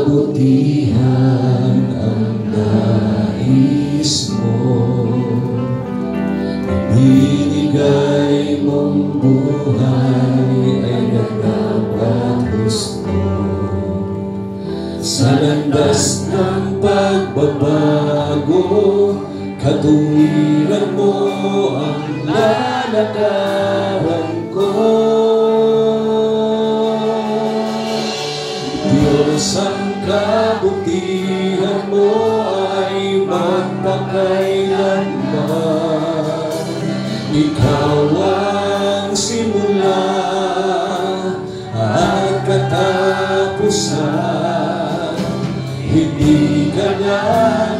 kabutihan ang nais mo. Ibinigay mong buhay ay ganap at gusto. Sa landas ng pagbabago, katuwiran mo ang lalakaran ko. Diyos, ang kabutihan mo ay magpakailanman. Ikaw ang simula at katapusan. Hindi ka na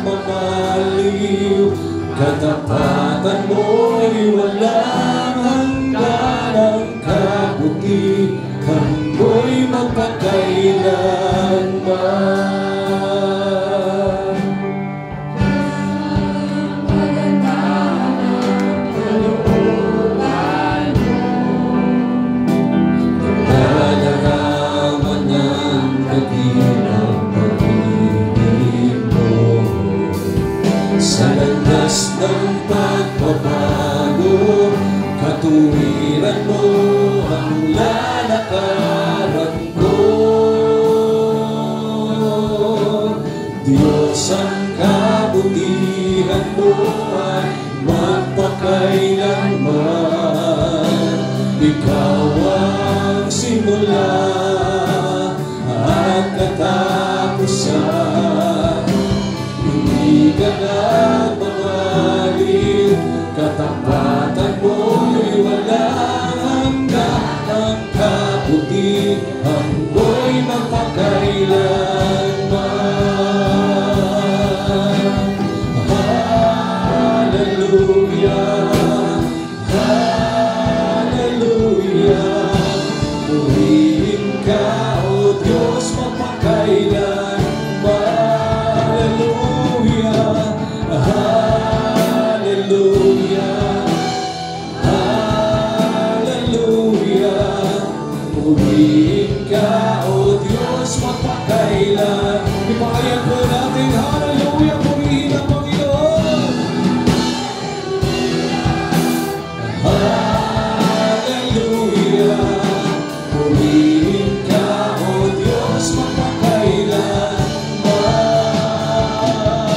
mamaliw, katapatan mo'y walang hanggan. Ang kabutihan mo'y magpakailanman. Nadarama ng dakilang pag-ibig mo. Sa landas ng pagbabago, katuwiran mo ang lalakaran ko. Diyos, ang kabutihan mo ay magpakailanman. Ikaw ang simula at katapusan. Hindi ka na mamaliw, katapatan mo'y walang hanggan. Ang kabutihan mo'y magpakailanman.